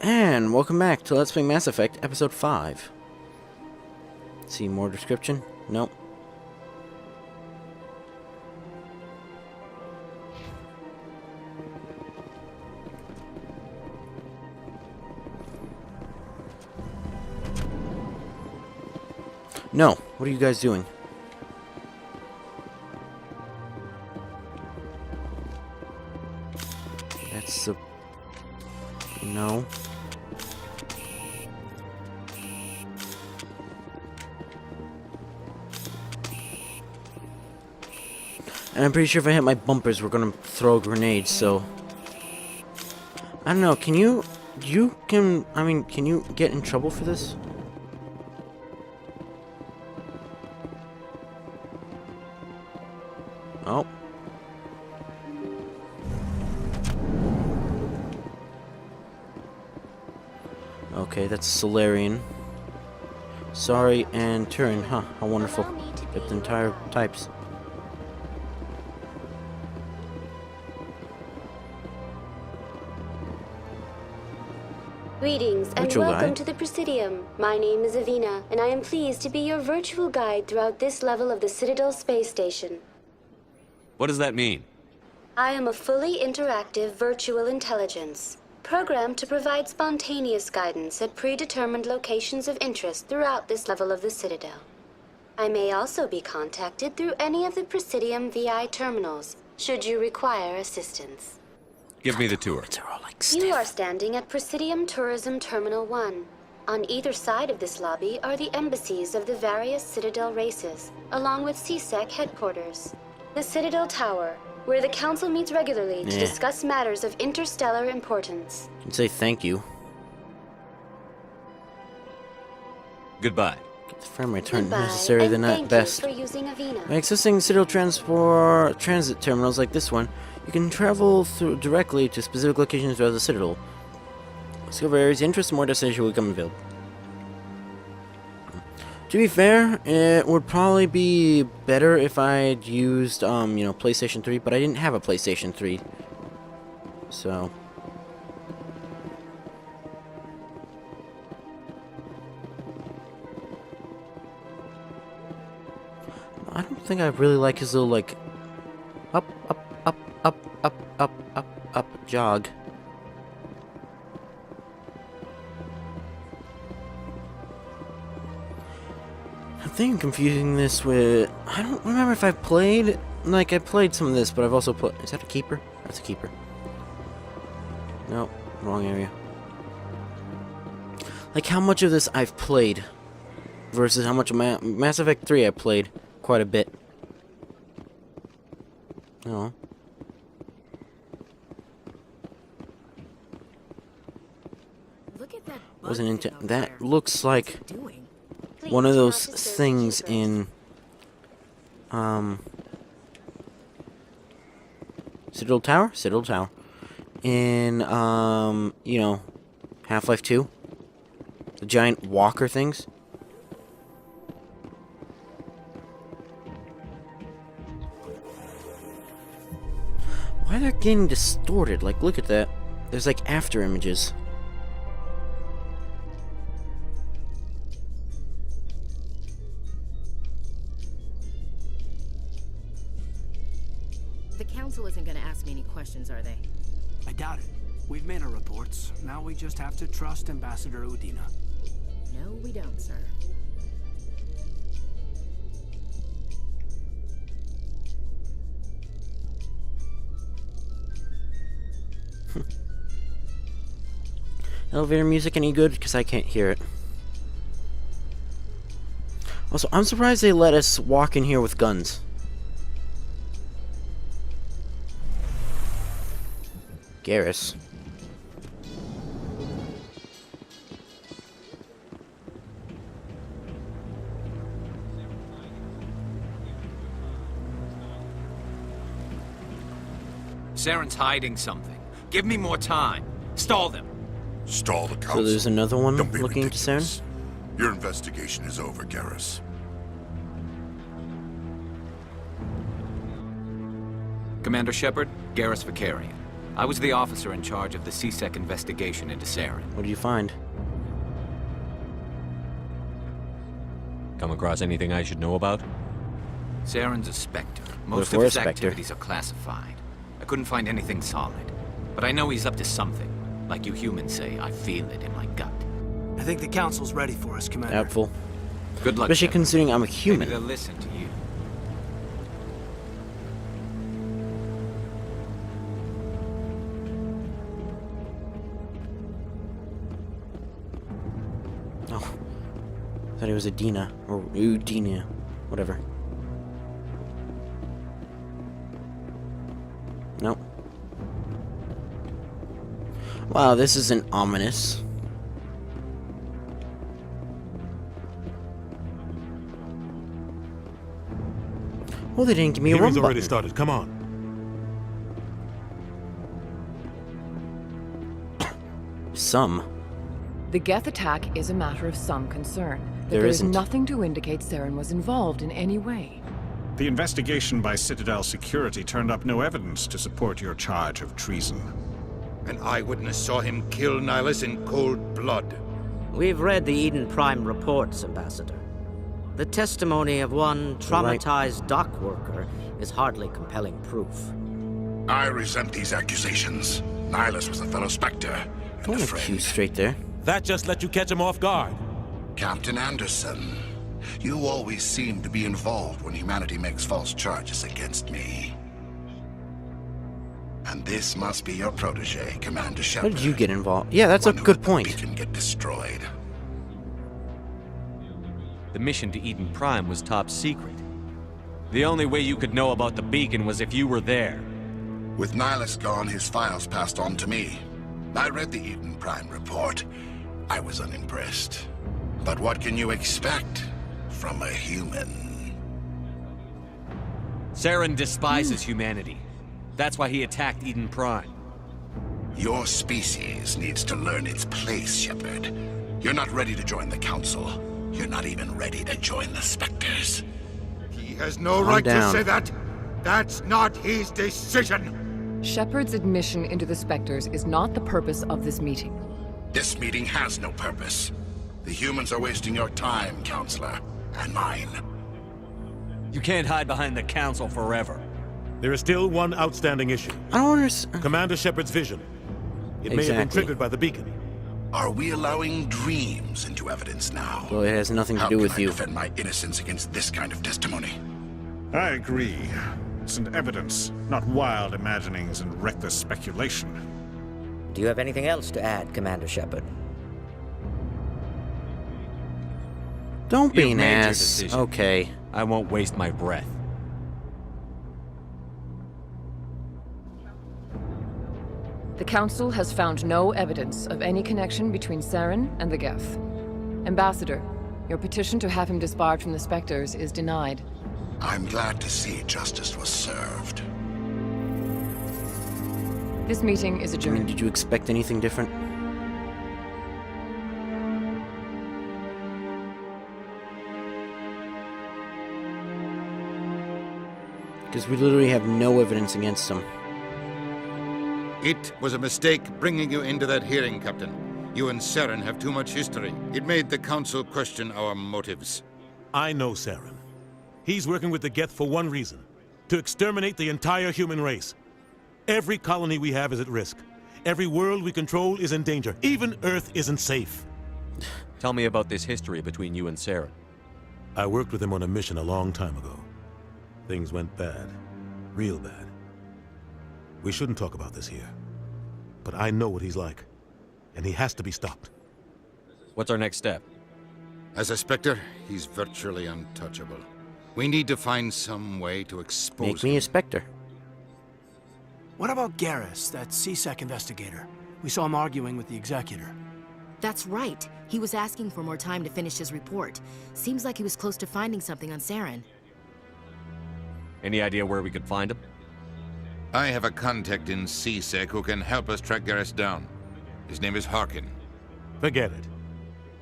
And welcome back to Let's Play Mass Effect Episode 5. See more description? Nope. No, what are you guys doing? That's the... No. And I'm pretty sure if I hit my bumpers, we're gonna throw grenades, so... I don't know, can you... can you get in trouble for this? Oh. Okay, that's Solarian. Sorry and Turin, huh? How wonderful. Get the entire types. Greetings and Virtual welcome guide? to the Presidium. My name is Avina, and I am pleased to be your virtual guide throughout this level of the Citadel space station. What does that mean? I am a fully interactive virtual intelligence, programmed to provide spontaneous guidance at predetermined locations of interest throughout this level of the Citadel. I may also be contacted through any of the Presidium VI terminals, should you require assistance. Give me the tour. They're all like You stiff. are standing at Presidium Tourism Terminal 1. On either side of this lobby are the embassies of the various Citadel races, along with CSEC headquarters. The Citadel Tower, where the Council meets regularly to discuss matters of interstellar importance. You can say thank you. Goodbye. Get the frame rate turned Goodbye, necessary than and not thank best. you for using Avina. By accessing Citadel transit terminals like this one, you can travel through directly to specific locations throughout the Citadel. Discover areas of interest and more destinations will become available. To be fair, it would probably be better if I'd used, PlayStation 3, but I didn't have a PlayStation 3. So... I don't think I really like his little, like, up, jog. I think I'm confusing this with... I don't remember if I played... Like, I played some of this, but I've also put... Is that a keeper? That's a keeper. No, wrong area. Like, how much of this I've played versus how much of Mass Effect 3 I played. Quite a bit. No. Look at that. Wasn't into that. Looks like one of those things in Citadel Tower? Citadel Tower. In Half-Life 2. The giant walker things. Why they're getting distorted? Like, look at that. There's like after images. The council isn't going to ask me any questions, are they? I doubt it. We've made our reports. Now we just have to trust Ambassador Udina. No, we don't, sir. Elevator music any good? Because I can't hear it. Also, I'm surprised they let us walk in here with guns. Garrus. Saren's hiding something. Give me more time. Stall them. Stall the council. So there's another one Don't be looking into Saren? ridiculous. Your investigation is over, Garrus. Commander Shepard, Garrus Vicarian. I was the officer in charge of the C-Sec investigation into Saren. What did you find? Come across anything I should know about? Saren's a Spectre. if Most of we're a his Spectre? activities are classified. I couldn't find anything solid. But I know he's up to something. Like you humans say, I feel it in my gut. I think the Council's ready for us, Commander. Doubtful. Good luck, Especially Shepard. considering I'm a Maybe human. they'll listen to you. Oh. I thought he was a Dina. Or Udina. Whatever. Nope. Wow, this isn't ominous. Well, they didn't give me a run Hearing's button. already started. Come on. Some. The Geth attack is a matter of some concern. But There there's isn't. nothing to indicate Saren was involved in any way. The investigation by Citadel Security turned up no evidence to support your charge of treason. An eyewitness saw him kill Nihilus in cold blood. We've read the Eden Prime reports, Ambassador. The testimony of one traumatized dock worker is hardly compelling proof. I resent these accusations. Nihilus was a fellow Spectre and Don't a accuse friend. straight there. That just let you catch him off guard. Captain Anderson, you always seem to be involved when humanity makes false charges against me. And this must be your protege, Commander How Shepard. did you get involved? Yeah, that's a One who good let the point. beacon get destroyed. The mission to Eden Prime was top secret. The only way you could know about the beacon was if you were there. With Nihilus gone, his files passed on to me. I read the Eden Prime report. I was unimpressed. But what can you expect from a human? Saren despises humanity. That's why he attacked Eden Prime. Your species needs to learn its place, Shepard. You're not ready to join the Council. You're not even ready to join the Spectres. He has no Calm right down. to say that. That's not his decision. Shepard's admission into the Spectres is not the purpose of this meeting. This meeting has no purpose. The humans are wasting your time, Counselor, and mine. You can't hide behind the Council forever. There is still one outstanding issue. I don't understand. Commander Shepard's vision. It may have been Exactly. triggered by the beacon. Are we allowing dreams into evidence now? Well, it has nothing to How do can with I you. defend my innocence against this kind of testimony? I agree. It's an evidence, not wild imaginings and reckless speculation. Do you have anything else to add, Commander Shepard? Don't be You've an made your ass. decision. Okay. I won't waste my breath. The Council has found no evidence of any connection between Saren and the Geth. Ambassador, your petition to have him disbarred from the Spectres is denied. I'm glad to see justice was served. This meeting is I mean, adjourned. did you expect anything different? Because we literally have no evidence against him. It was a mistake bringing you into that hearing, Captain. You and Saren have too much history. It made the Council question our motives. I know Saren. He's working with the Geth for one reason. To exterminate the entire human race. Every colony we have is at risk. Every world we control is in danger. Even Earth isn't safe. Tell me about this history between you and Saren. I worked with him on a mission a long time ago. Things went bad. Real bad. We shouldn't talk about this here. But I know what he's like. And he has to be stopped. What's our next step? As a Spectre, he's virtually untouchable. We need to find some way to expose Make me him. a Spectre. What about Garrus, that C-Sec investigator? We saw him arguing with the Executor. That's right. He was asking for more time to finish his report. Seems like he was close to finding something on Saren. Any idea where we could find him? I have a contact in C-Sec who can help us track Garrus down. His name is Harkin. Forget it.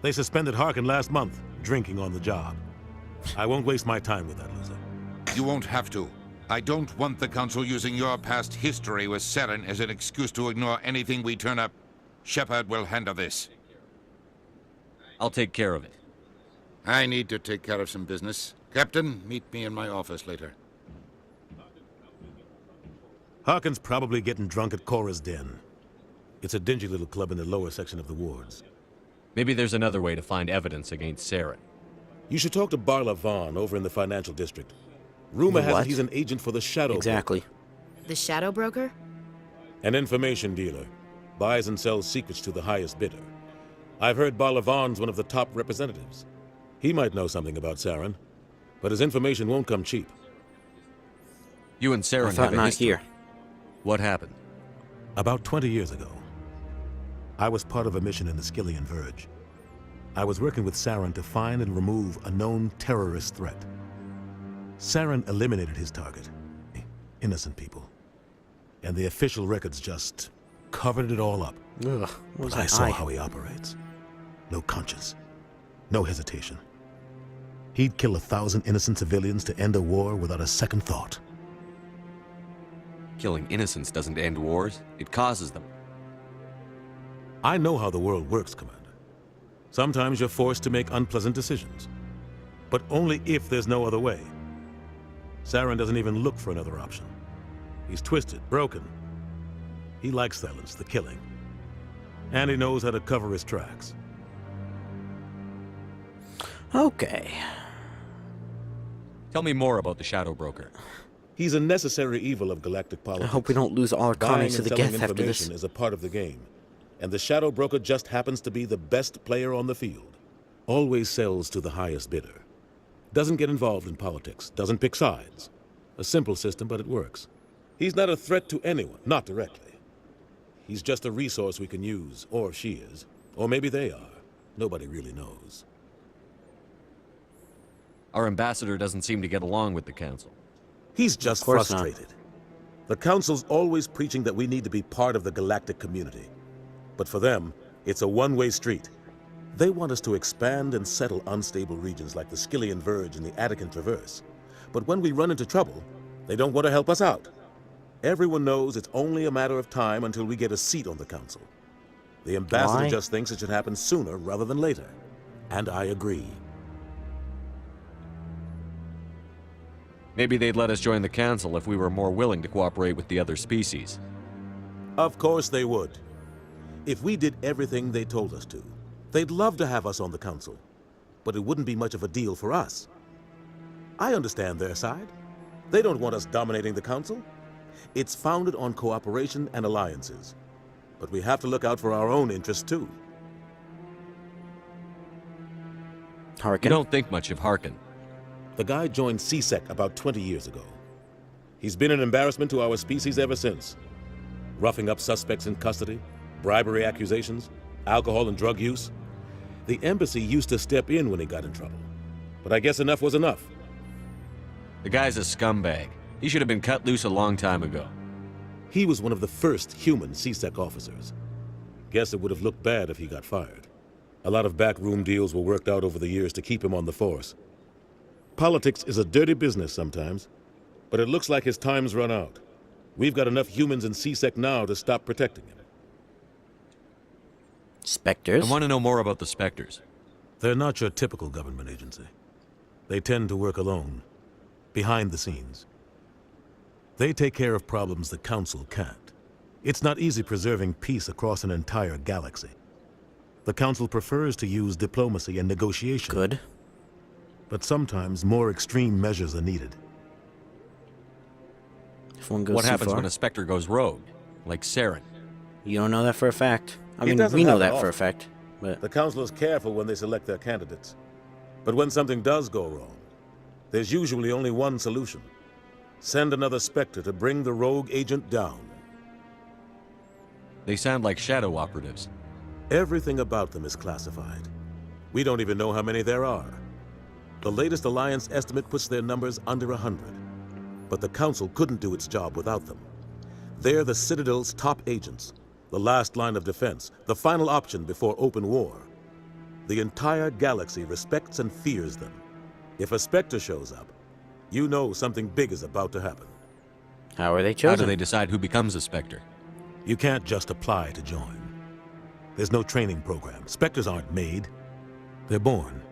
They suspended Harkin last month, drinking on the job. I won't waste my time with that loser. You won't have to. I don't want the Council using your past history with Saren as an excuse to ignore anything we turn up. Shepard will handle this. I'll take care of it. I need to take care of some business. Captain, meet me in my office later. Harkin's probably getting drunk at Cora's Den. It's a dingy little club in the lower section of the wards. Maybe there's another way to find evidence against Saren. You should talk to Barla Vaughn over in the financial district. Rumor has it he's an agent for the Shadow Exactly. The Shadow Broker? An information dealer. Buys and sells secrets to the highest bidder. I've heard Barla Vaughn's one of the top representatives. He might know something about Saren, but his information won't come cheap. You and Saren I thought have a not history. here. What happened? About 20 years ago, I was part of a mission in the Skillian Verge. I was working with Saren to find and remove a known terrorist threat. Saren eliminated his target, innocent people. And the official records just covered it all up. Ugh, but I saw how he operates. No conscience, no hesitation. He'd kill 1,000 innocent civilians to end a war without a second thought. Killing innocents doesn't end wars, it causes them. I know how the world works, Commander. Sometimes you're forced to make unpleasant decisions, but only if there's no other way. Saren doesn't even look for another option. He's twisted, broken. He likes silence, the killing. And he knows how to cover his tracks. Okay. Tell me more about the Shadow Broker. He's a necessary evil of galactic politics. I hope we don't lose all our colonies to the Buying and Geth selling after this. information is a part of the game. And the Shadow Broker just happens to be the best player on the field. Always sells to the highest bidder. Doesn't get involved in politics. Doesn't pick sides. A simple system, but it works. He's not a threat to anyone, not directly. He's just a resource we can use, or she is. Or maybe they are. Nobody really knows. Our ambassador doesn't seem to get along with the Council. He's just frustrated. The Council's always preaching that we need to be part of the galactic community. But for them, it's a one-way street. They want us to expand and settle unstable regions like the Skillian Verge and the Attican Traverse. But when we run into trouble, they don't want to help us out. Everyone knows it's only a matter of time until we get a seat on the Council. The ambassador just thinks it should happen sooner rather than later. And I agree. Maybe they'd let us join the Council if we were more willing to cooperate with the other species. Of course they would. If we did everything they told us to, they'd love to have us on the Council. But it wouldn't be much of a deal for us. I understand their side. They don't want us dominating the Council. It's founded on cooperation and alliances. But we have to look out for our own interests, too. Harkin? You don't think much of Harkin. The guy joined CSEC about 20 years ago. He's been an embarrassment to our species ever since. Roughing up suspects in custody, bribery accusations, alcohol and drug use. The embassy used to step in when he got in trouble. But I guess enough was enough. The guy's a scumbag. He should have been cut loose a long time ago. He was one of the first human CSEC officers. Guess it would have looked bad if he got fired. A lot of backroom deals were worked out over the years to keep him on the force. Politics is a dirty business sometimes, but it looks like his time's run out. We've got enough humans in CSEC now to stop protecting him. Spectres? I want to know more about the Spectres. They're not your typical government agency. They tend to work alone, behind the scenes. They take care of problems the Council can't. It's not easy preserving peace across an entire galaxy. The Council prefers to use diplomacy and negotiation. Good. But sometimes more extreme measures are needed. If one goes what too happens far? when a Spectre goes rogue, like Saren? You don't know that for a fact. I mean, we know that for a fact. But the Council is careful when they select their candidates. But when something does go wrong, there's usually only one solution. Send another Spectre to bring the rogue agent down. They sound like shadow operatives. Everything about them is classified. We don't even know how many there are. The latest Alliance estimate puts their numbers under 100. But the Council couldn't do its job without them. They're the Citadel's top agents, the last line of defense, the final option before open war. The entire galaxy respects and fears them. If a Spectre shows up, you know something big is about to happen. How are they How chosen? do they decide who becomes a Spectre? You can't just apply to join. There's no training program. Spectres aren't made. They're born.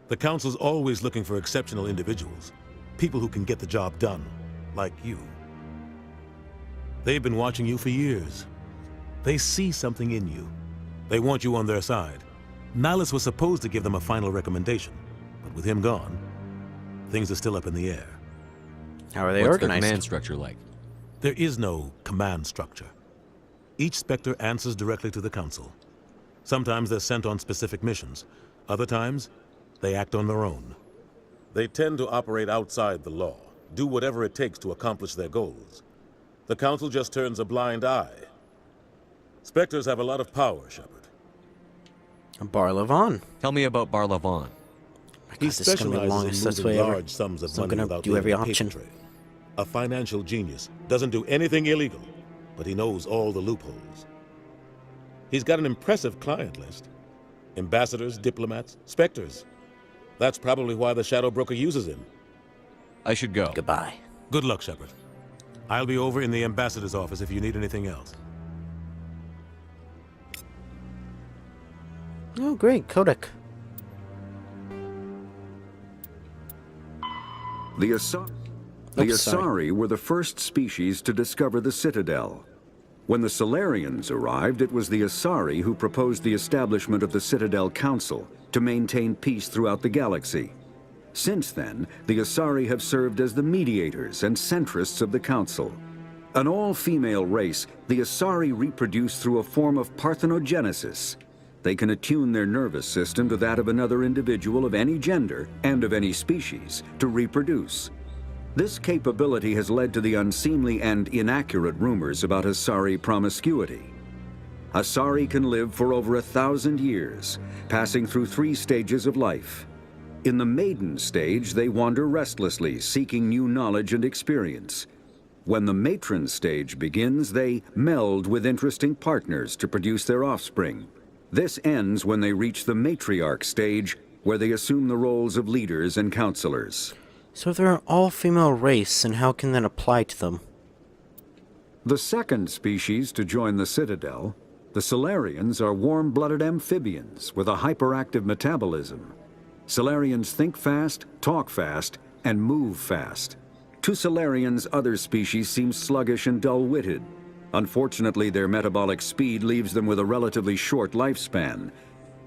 The Council's always looking for exceptional individuals. People who can get the job done, like you. They've been watching you for years. They see something in you. They want you on their side. Nihilus was supposed to give them a final recommendation, but with him gone, things are still up in the air. How are they What's the organized? command structure like? There is no command structure. Each Spectre answers directly to the Council. Sometimes they're sent on specific missions. Other times, they act on their own. They tend to operate outside the law, do whatever it takes to accomplish their goals. The Council just turns a blind eye. Spectres have a lot of power, Shepard. Bar Levon. Tell me about Bar Levon. He This is gonna be the specializes longest in Let's moving Play ever. large sums of So I'm money gonna without do every leaving a paper option. trail. A financial genius. Doesn't do anything illegal, but he knows all the loopholes. He's got an impressive client list. Ambassadors, diplomats, Spectres. That's probably why the Shadow Broker uses him. I should go. Goodbye. Good luck, Shepard. I'll be over in the Ambassador's office if you need anything else. Oh, great. Kodak. The Oops, sorry. Asari were the first species to discover the Citadel. When the Solarians arrived, it was the Asari who proposed the establishment of the Citadel Council to maintain peace throughout the galaxy. Since then, the Asari have served as the mediators and centrists of the Council. An all-female race, the Asari reproduce through a form of parthenogenesis. They can attune their nervous system to that of another individual of any gender and of any species to reproduce. This capability has led to the unseemly and inaccurate rumors about Asari promiscuity. Asari can live for over 1,000 years, passing through 3 stages of life. In the maiden stage, they wander restlessly, seeking new knowledge and experience. When the matron stage begins, they meld with interesting partners to produce their offspring. This ends when they reach the matriarch stage, where they assume the roles of leaders and counselors. So if they're an all-female race, then how can that apply to them? The second species to join the Citadel, the Solarians, are warm-blooded amphibians with a hyperactive metabolism. Solarians think fast, talk fast, and move fast. To Solarians, other species seem sluggish and dull-witted. Unfortunately, their metabolic speed leaves them with a relatively short lifespan.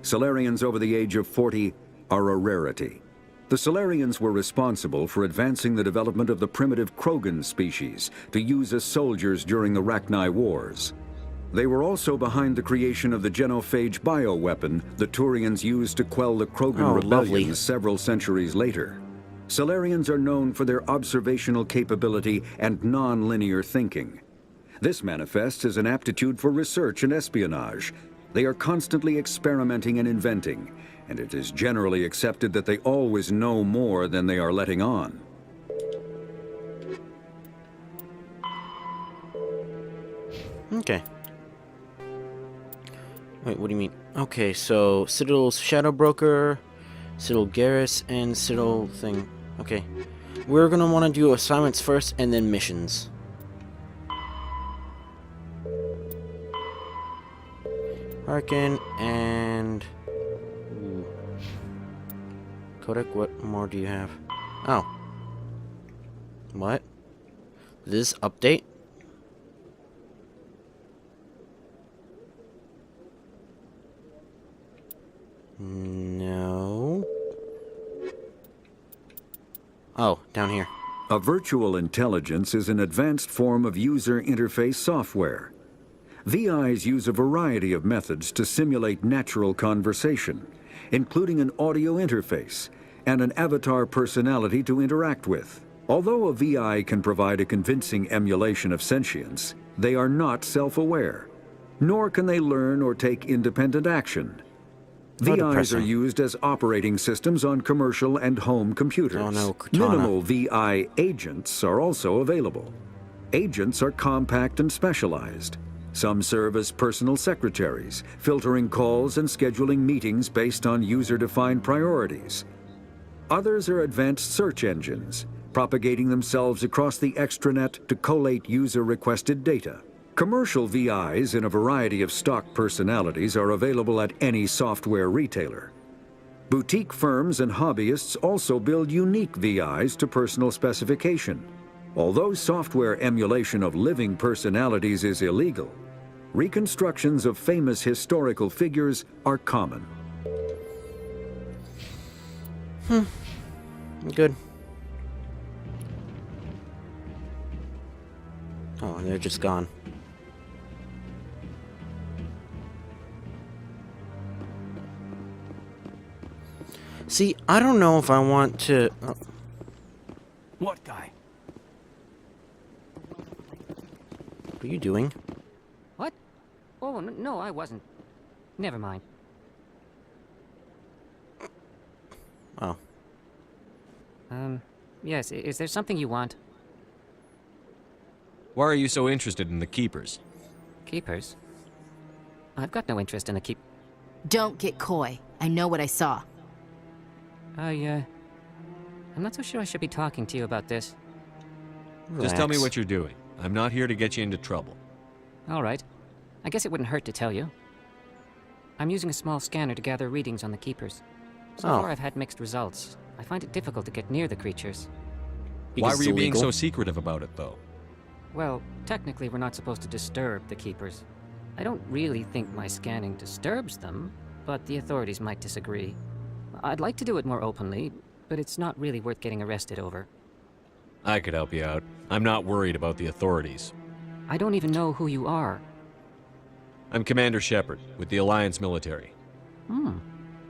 Solarians over the age of 40 are a rarity. The Solarians were responsible for advancing the development of the primitive Krogan species to use as soldiers during the Rachni Wars. They were also behind the creation of the genophage bioweapon the Turians used to quell the Krogan rebellions several centuries later. Solarians are known for their observational capability and non-linear thinking. This manifests as an aptitude for research and espionage. They are constantly experimenting and inventing, and it is generally accepted that they always know more than they are letting on. Okay. Wait, what do you mean? Okay, so Citadel's Shadow Broker, Citadel Garrus, and Citadel thing. Okay. We're gonna want to do assignments first and then missions. Harkin and... Ooh. Kodak, what more do you have? Oh. What? This update? No. Oh, down here. A virtual intelligence is an advanced form of user interface software. VIs use a variety of methods to simulate natural conversation, including an audio interface and an avatar personality to interact with. Although a VI can provide a convincing emulation of sentience, they are not self-aware, nor can they learn or take independent action. VIs are used as operating systems on commercial and home computers. Oh no, Cortana. Minimal VI agents are also available. Agents are compact and specialized. Some serve as personal secretaries, filtering calls and scheduling meetings based on user-defined priorities. Others are advanced search engines, propagating themselves across the extranet to collate user-requested data. Commercial VIs in a variety of stock personalities are available at any software retailer. Boutique firms and hobbyists also build unique VIs to personal specification. Although software emulation of living personalities is illegal, reconstructions of famous historical figures are common. Good. Oh, and they're just gone. See, I don't know if I want to... Oh. What guy? What are you doing? What? Oh, no, I wasn't. Never mind. Oh. Yes, is there something you want? Why are you so interested in the Keepers? Keepers? I've got no interest in the keep... Don't get coy. I know what I saw. I'm not so sure I should be talking to you about this. Just tell me what you're doing. I'm not here to get you into trouble. All right. I guess it wouldn't hurt to tell you. I'm using a small scanner to gather readings on the Keepers. So far I've had mixed results. I find it difficult to get near the creatures. Why were you being so secretive about it, though? Well, technically we're not supposed to disturb the Keepers. I don't really think my scanning disturbs them, but the authorities might disagree. I'd like to do it more openly, but it's not really worth getting arrested over. I could help you out. I'm not worried about the authorities. I don't even know who you are. I'm Commander Shepard, with the Alliance military.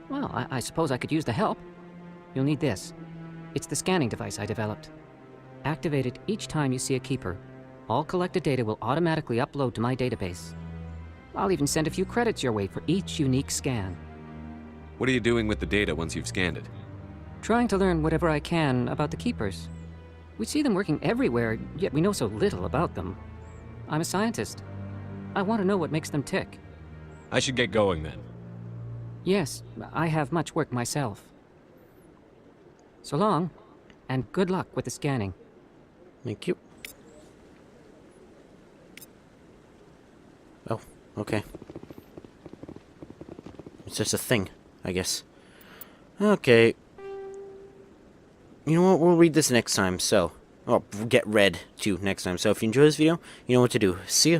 Well, I suppose I could use the help. You'll need this. It's the scanning device I developed. Activate it each time you see a Keeper. All collected data will automatically upload to my database. I'll even send a few credits your way for each unique scan. What are you doing with the data once you've scanned it? Trying to learn whatever I can about the Keepers. We see them working everywhere, yet we know so little about them. I'm a scientist. I want to know what makes them tick. I should get going then. Yes, I have much work myself. So long, and good luck with the scanning. Thank you. Oh, okay. It's just a thing, I guess. Okay. You know what? We'll read this next time, so... Oh, get read, too, next time. So if you enjoy this video, you know what to do. See ya.